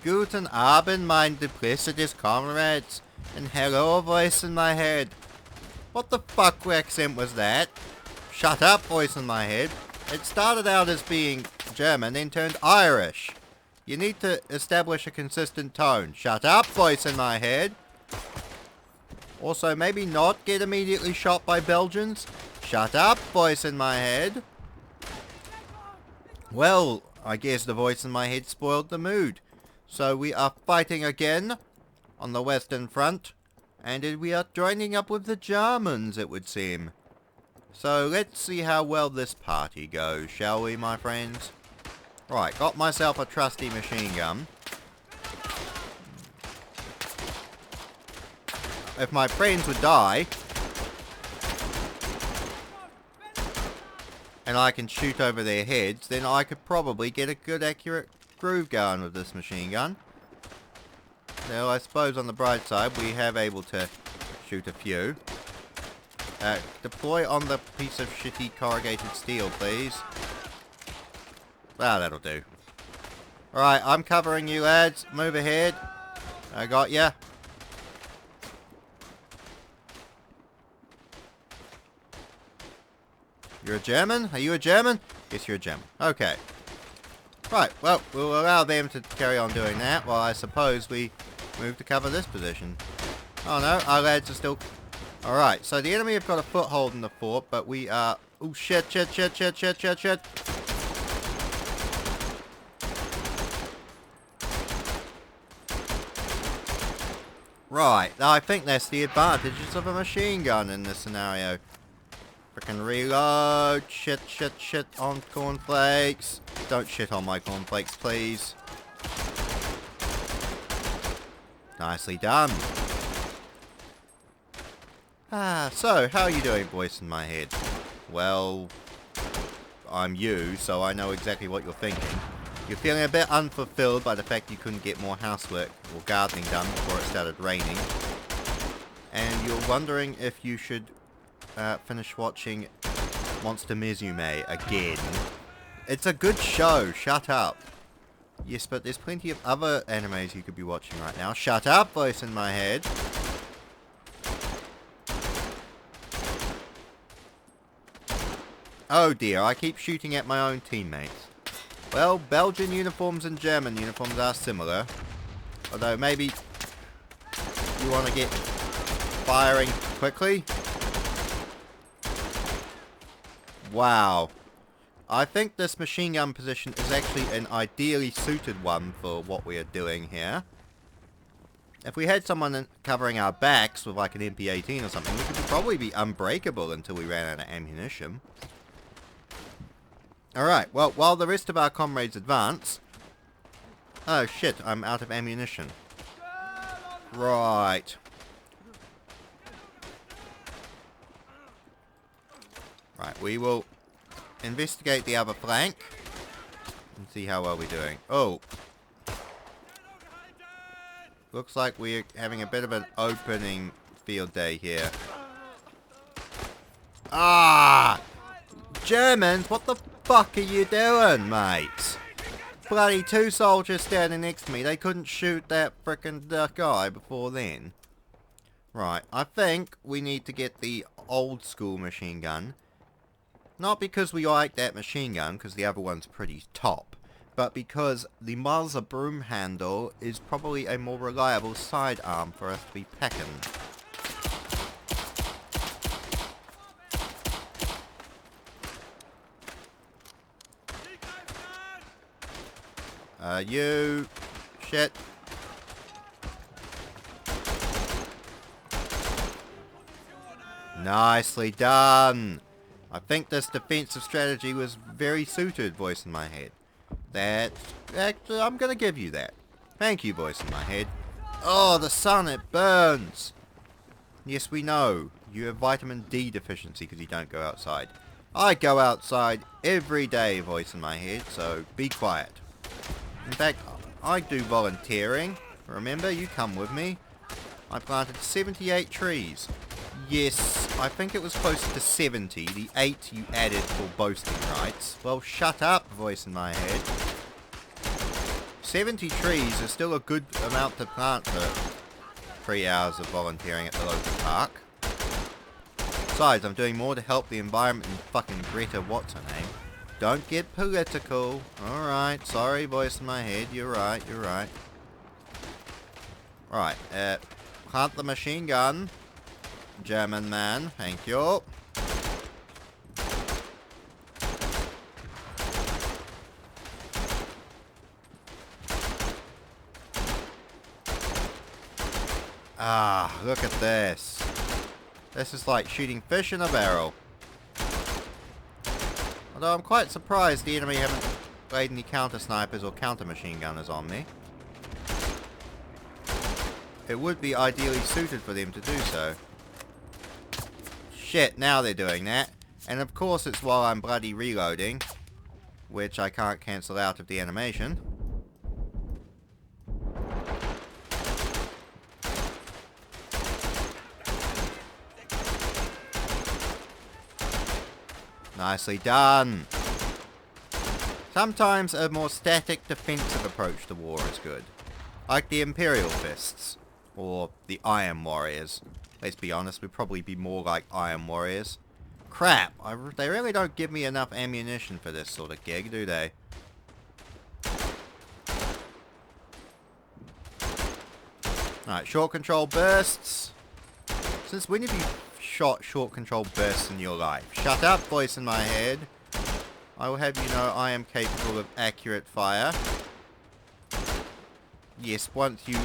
Guten Abend, mein duplicitous comrades. And hello, voice in my head. What the fuck accent was that? Shut up, voice in my head. It started out as being German, then turned Irish. You need to establish a consistent tone. Shut up, voice in my head. Also, maybe not get immediately shot by Belgians. Shut up, voice in my head. Well, I guess the voice in my head spoiled the mood. So we are fighting again on the Western Front. And we are joining up with the Germans, it would seem. So let's see how well this party goes, shall we, my friends? Right, got myself a trusty machine gun. If my friends would die, and I can shoot over their heads, then I could probably get a good accurate groove going with this machine gun. Now, I suppose on the bright side, we have able to shoot a few. Deploy on the piece of shitty corrugated steel, please. Ah, that'll do. Alright, I'm covering you, lads. Move ahead. I got ya. You're a German? Are you a German? Yes, you're a German. Okay. Right, well, we'll allow them to carry on doing that, while I suppose we move to cover this position. Oh no, our lads are still... Alright, so the enemy have got a foothold in the fort, but we are... Oh shit. Right, I think that's the advantages of a machine gun in this scenario. Frickin' reload. Shit on cornflakes. Don't shit on my cornflakes, please. Nicely done. So, how are you doing, voice in my head? Well, I'm you, so I know exactly what you're thinking. You're feeling a bit unfulfilled by the fact you couldn't get more housework or gardening done before it started raining. And you're wondering if you should finish watching Monster Mizume again. It's a good show, shut up. Yes, but there's plenty of other animes you could be watching right now. Shut up, voice in my head. Oh dear, I keep shooting at my own teammates. Well, Belgian uniforms and German uniforms are similar. Although maybe you want to get firing quickly. Wow. I think this machine gun position is actually an ideally suited one for what we are doing here. If we had someone covering our backs with like an MP18 or something, we could probably be unbreakable until we ran out of ammunition. Alright, well, while the rest of our comrades advance... Oh shit, I'm out of ammunition. Right. Right, we will investigate the other flank and see how well we're doing. Oh. Looks like we're having a bit of an opening field day here. Ah! Germans, what the fuck are you doing, mates? Bloody two soldiers standing next to me. They couldn't shoot that frickin' guy before then. Right, I think we need to get the old school machine gun. Not because we like that machine gun, because the other one's pretty top, but because the Mauser broom handle is probably a more reliable sidearm for us to be packing. You... Shit. Nicely done. I think this defensive strategy was very suited, voice in my head. Actually, I'm gonna give you that. Thank you, voice in my head. Oh, the sun, it burns. Yes, we know. You have vitamin D deficiency because you don't go outside. I go outside every day, voice in my head, so be quiet. In fact, I do volunteering. Remember, you come with me. I planted 78 trees. Yes, I think it was closer to 70. The 8 you added for boasting rights. Well, shut up, voice in my head. 70 trees is still a good amount to plant for 3 hours of volunteering at the local park. Besides, I'm doing more to help the environment than fucking Greta what's-her-name. Don't get political. Alright, sorry, voice in my head. You're right, you're right. Right, plant the machine gun. German man, thank you. Ah, look at this. This is like shooting fish in a barrel. Although I'm quite surprised the enemy haven't laid any counter snipers or counter machine gunners on me. It would be ideally suited for them to do so. Shit, now they're doing that. And of course it's while I'm bloody reloading, which I can't cancel out of the animation. Nicely done. Sometimes a more static defensive approach to war is good. Like the Imperial Fists. Or the Iron Warriors. Let's be honest, we'd probably be more like Iron Warriors. Crap! They really don't give me enough ammunition for this sort of gig, do they? Alright, short control bursts. Since when have you shot short control bursts in your life? Shut up, voice in my head. I will have you know I am capable of accurate fire. Yes, once you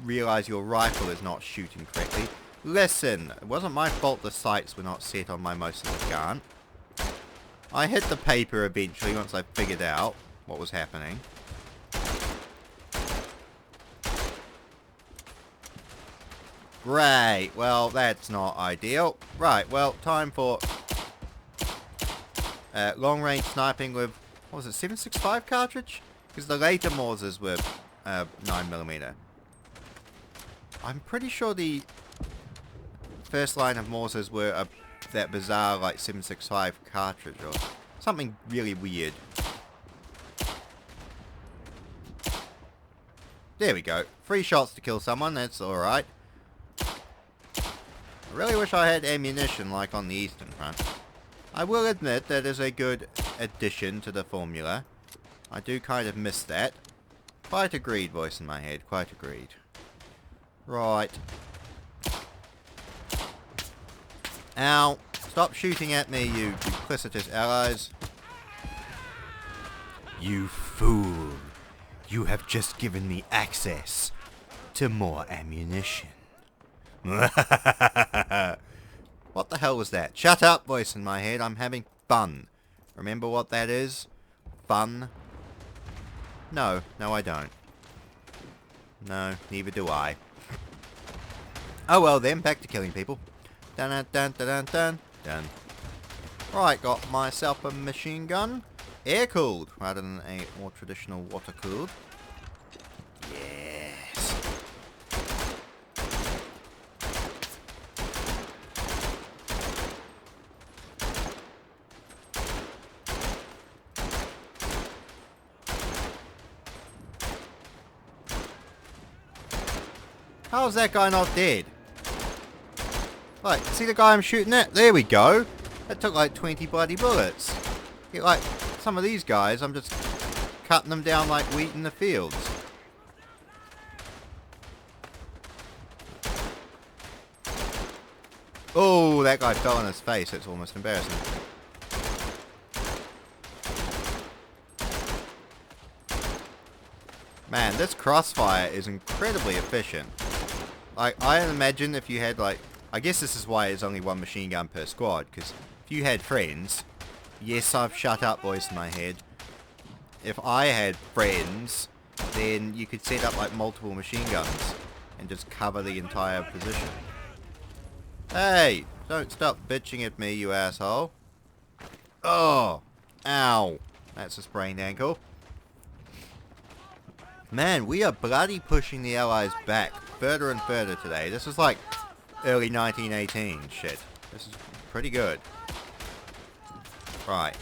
realize your rifle is not shooting correctly. Listen, it wasn't my fault the sights were not set on my motionless gun. I hit the paper eventually once I figured out what was happening. Great, well that's not ideal. Right, well time for long range sniping with, what was it, 7.65 cartridge? Because the later Morsers were 9mm. I'm pretty sure the first line of Morsers were that bizarre like 7.65 cartridge or something really weird. There we go. 3 shots to kill someone, that's alright. I really wish I had ammunition like on the Eastern Front. I will admit that is a good addition to the formula. I do kind of miss that. Quite agreed, voice in my head, quite agreed. Right. Ow. Stop shooting at me, you duplicitous allies. You fool. You have just given me access to more ammunition. What the hell was that? Shut up, voice in my head. I'm having fun. Remember what that is? Fun? No. No, I don't. No, neither do I. Oh well then, back to killing people. Dun dun dun dun dun dun. Right, got myself a machine gun. Air-cooled, rather than a more traditional water-cooled. Yes. How's that guy not dead? Like, see the guy I'm shooting at? There we go. That took like 20 bloody bullets. Get like, some of these guys, I'm just cutting them down like wheat in the fields. Oh, that guy fell on his face. It's almost embarrassing. Man, this crossfire is incredibly efficient. Like, I imagine if you had like, I guess this is why it's only 1 machine gun per squad, because if you had friends, yes, I've shut up, voice in my head. If I had friends, then you could set up like multiple machine guns and just cover the entire position. Hey, don't stop bitching at me, you asshole. Oh, ow. That's a sprained ankle. Man, we are bloody pushing the Allies back further and further today. This is like early 1918 shit. This is pretty good. Right.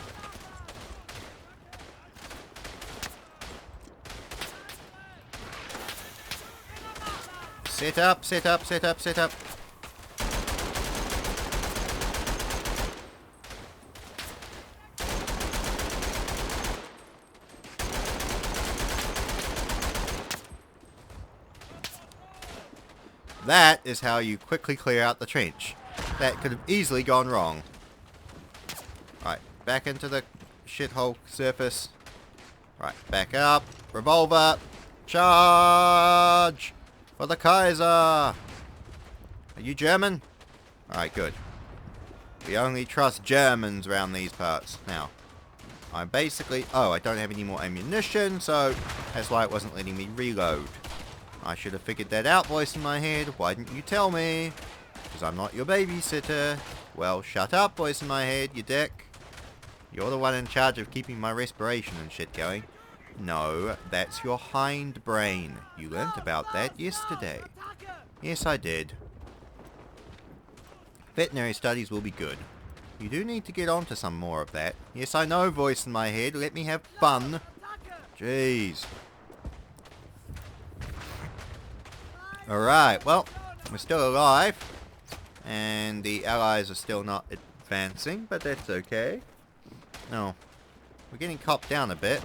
Set up, set up, set up, set up. That is how you quickly clear out the trench. That could have easily gone wrong. Right, back into the shithole surface. Right, back up. Revolver. Charge! For the Kaiser! Are you German? Alright, good. We only trust Germans around these parts. Now, I'm basically... Oh, I don't have any more ammunition, so that's why it wasn't letting me reload. I should have figured that out, voice in my head. Why didn't you tell me? Because I'm not your babysitter. Well, shut up, voice in my head, you dick. You're the one in charge of keeping my respiration and shit going. No, that's your hindbrain. You learnt about that yesterday. Yes, I did. Veterinary studies will be good. You do need to get on to some more of that. Yes, I know, voice in my head. Let me have fun. Jeez. Alright, well, we're still alive. And the allies are still not advancing, but that's okay. No. We're getting copped down a bit.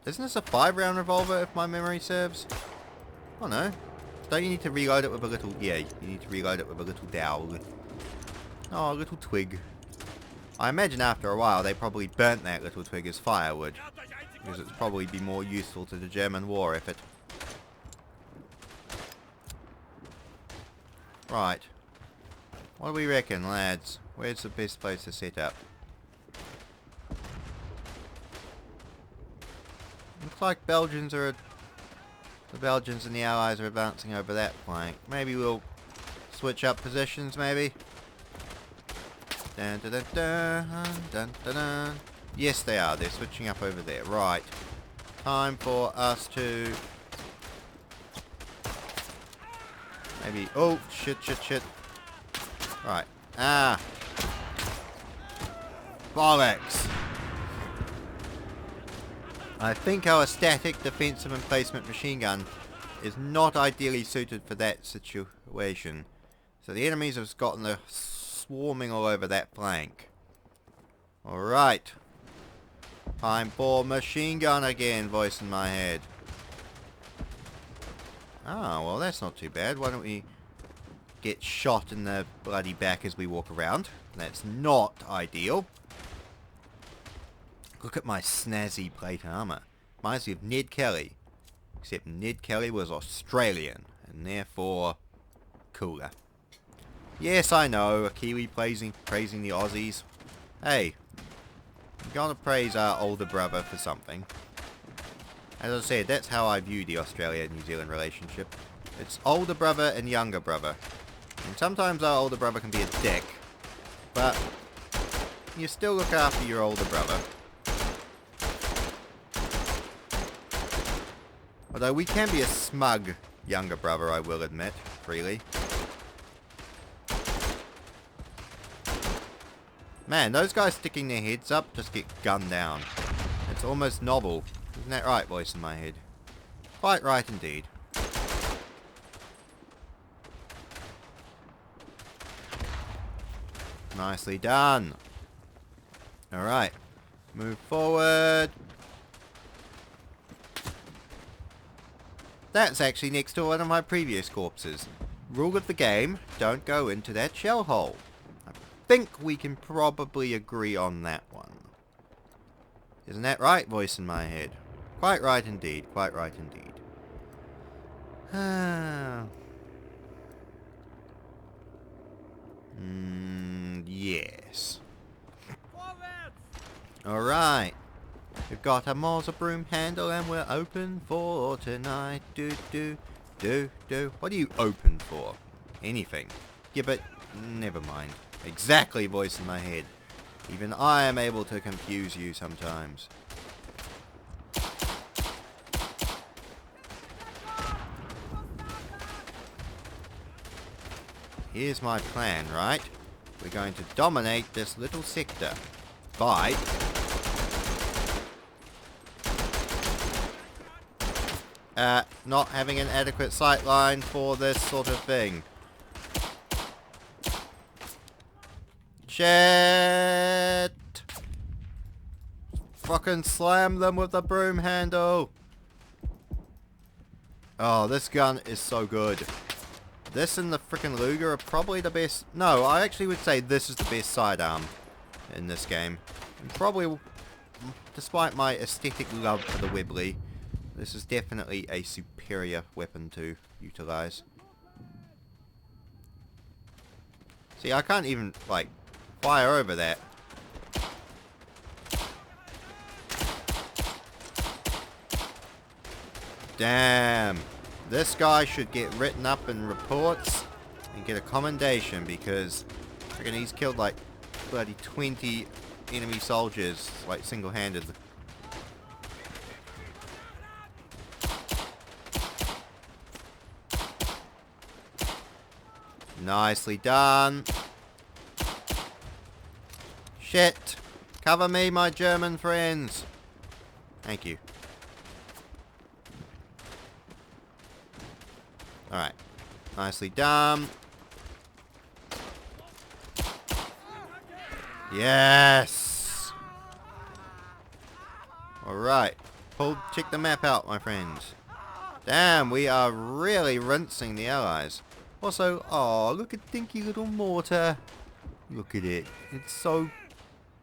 Isn't this a 5-round revolver, if my memory serves? Oh no. Don't you need to reload it with a little... Yeah, you need to reload it with a little dowel. Oh, a little twig. I imagine after a while they probably burnt that little twig as firewood. Because it's probably be more useful to the German war effort. Right. What do we reckon, lads? Where's the best place to set up? Looks like Belgians are... The Belgians and the Allies are advancing over that flank. Maybe we'll switch up positions, maybe? Dun, dun, dun, dun, dun, dun, dun. Yes, they are. They're switching up over there. Right. Time for us to... Maybe... Oh, shit, shit, shit. Right. Ah. Bollocks. I think our static defensive emplacement machine gun is not ideally suited for that situation. So the enemies have gotten the swarming all over that flank. Alright. Time for machine gun again, voice in my head. Ah, well that's not too bad. Why don't we get shot in the bloody back as we walk around? That's not ideal. Look at my snazzy plate armor. Reminds me of Ned Kelly. Except Ned Kelly was Australian, and therefore cooler. Yes, I know, a Kiwi praising the Aussies. Hey, you gotta praise our older brother for something. As I said, that's how I view the Australia-New Zealand relationship. It's older brother and younger brother. And sometimes our older brother can be a dick, but you still look after your older brother. Although we can be a smug younger brother, I will admit, freely. Man, those guys sticking their heads up just get gunned down. It's almost novel. Isn't that right, voice in my head? Quite right indeed. Nicely done. Alright. Move forward. That's actually next to one of my previous corpses. Rule of the game, don't go into that shell hole. I think we can probably agree on that one. Isn't that right, voice in my head? Quite right indeed, quite right indeed. Yes. Alright. We've got a Mauser broom handle and we're open for tonight. Do. What are you open for? Anything. Yeah, but never mind. Exactly, voice in my head. Even I am able to confuse you sometimes. Here's my plan, right? We're going to dominate this little sector by not having an adequate sight line for this sort of thing. Shit! Fucking slam them with the broom handle! Oh, this gun is so good. This and the frickin' Luger are probably the best... No, I actually would say this is the best sidearm in this game. And probably, despite my aesthetic love for the Webley, this is definitely a superior weapon to utilize. See, I can't even, like, fire over that. Damn. This guy should get written up in reports and get a commendation because freaking he's killed like bloody 20 enemy soldiers, like single-handed. Nicely done. Shit. Cover me, my German friends. Thank you. Alright. Nicely done. Yes! Alright. Check the map out, my friends. Damn, we are really rinsing the allies. Also, oh, look at dinky little mortar. Look at it. It's so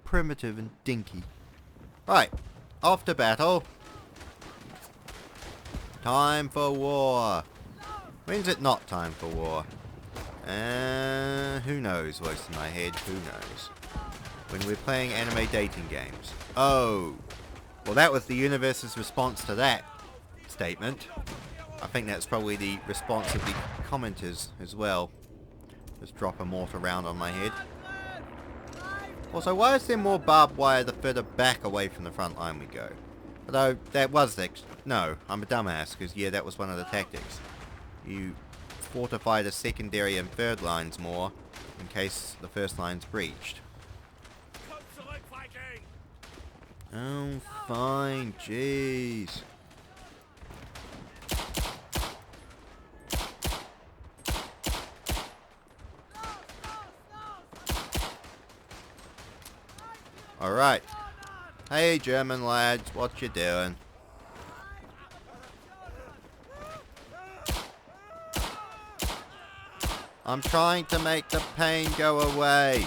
primitive and dinky. Right. Off to battle. Time for war. When's it not time for war? Who knows, voice in my head, who knows? When we're playing anime dating games. Oh. Well, that was the universe's response to that statement. I think that's probably the response of the commenters as well. Just drop a mortar round on my head. Also, why is there more barbed wire the further back away from the front line we go? Although, that was the... No, I'm a dumbass, because yeah, that was one of the tactics. You fortify the secondary and third lines more, in case the first line's breached. Oh, fine, jeez. Alright. Hey, German lads, what you doing? I'm trying to make the pain go away.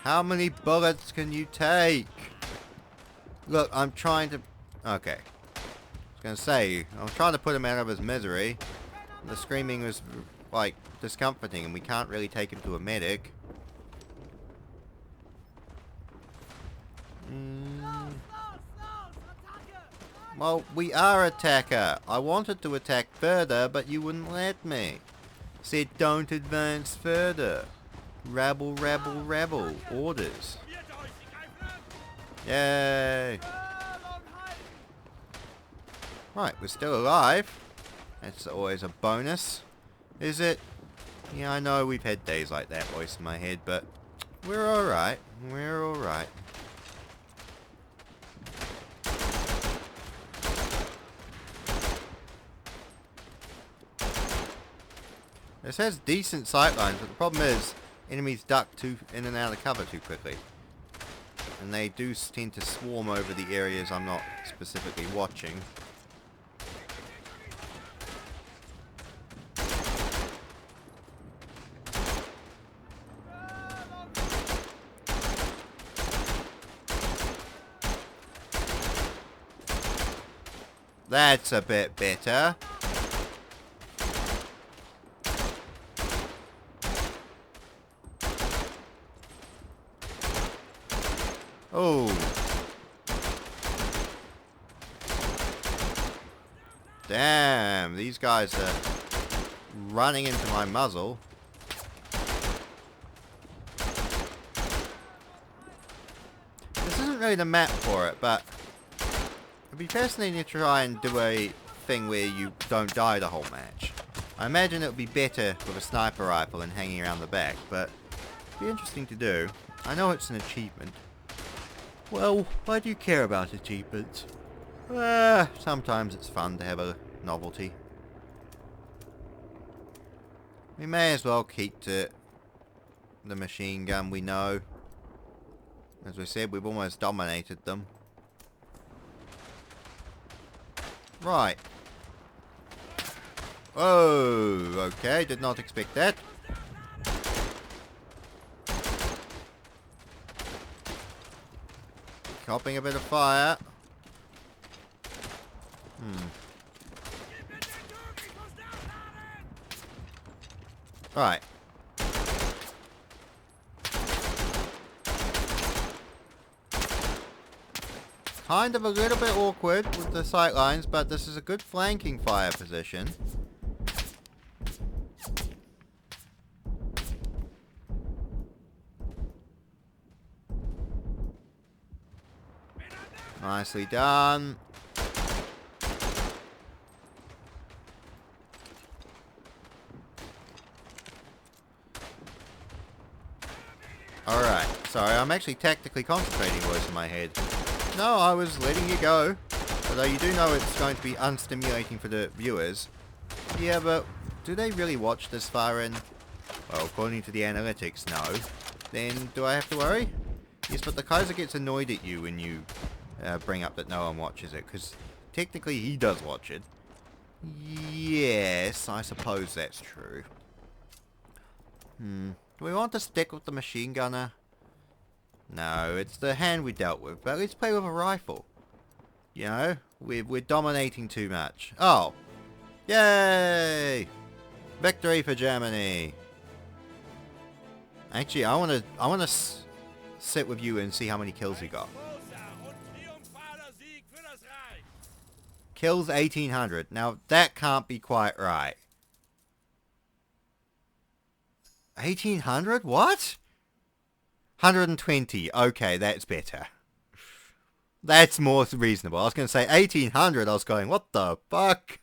How many bullets can you take? Look, I'm trying to... Okay. I was going to say, I'm trying to put him out of his misery. The screaming was, like, discomforting, and we can't really take him to a medic. Well, we are attacker. I wanted to attack further, but you wouldn't let me. Said don't advance further. Rabble, rabble, rabble. Orders. Yay. Right, we're still alive. That's always a bonus. Is it? Yeah, I know we've had days like that, voice in my head, but we're alright. We're alright. This has decent sightlines, but the problem is enemies duck in and out of cover too quickly. And they do tend to swarm over the areas I'm not specifically watching. That's a bit better. Oh. Damn, these guys are running into my muzzle. This isn't really the map for it, but it'd be fascinating to try and do a thing where you don't die the whole match. I imagine it would be better with a sniper rifle and hanging around the back, but it'd be interesting to do. I know it's an achievement. Well, why do you care about achievements? Sometimes it's fun to have a novelty. We may as well keep to the machine gun we know. As we said, we've almost dominated them. Right. Oh, okay, did not expect that. Copping a bit of fire. Right. Kind of a little bit awkward with the sight lines, but this is a good flanking fire position. Nicely done. Alright, sorry, I'm actually tactically concentrating voice in my head. No, I was letting you go. Although you do know it's going to be unstimulating for the viewers. Yeah, but do they really watch this far in? Well, according to the analytics, no. Then do I have to worry? Yes, but the Kaiser gets annoyed at you when you bring up that no one watches it, because technically he does watch it. Yes, I suppose that's true. Do we want to stick with the machine gunner? No, it's the hand we dealt with, but let's play with a rifle. You know, we're dominating too much. Oh! Yay! Victory for Germany! Actually, I wanna sit with you and see how many kills we got. Kills 1800. Now, that can't be quite right. 1800? What? 120. Okay, that's better. That's more reasonable. I was going to say 1800. I was going, what the fuck?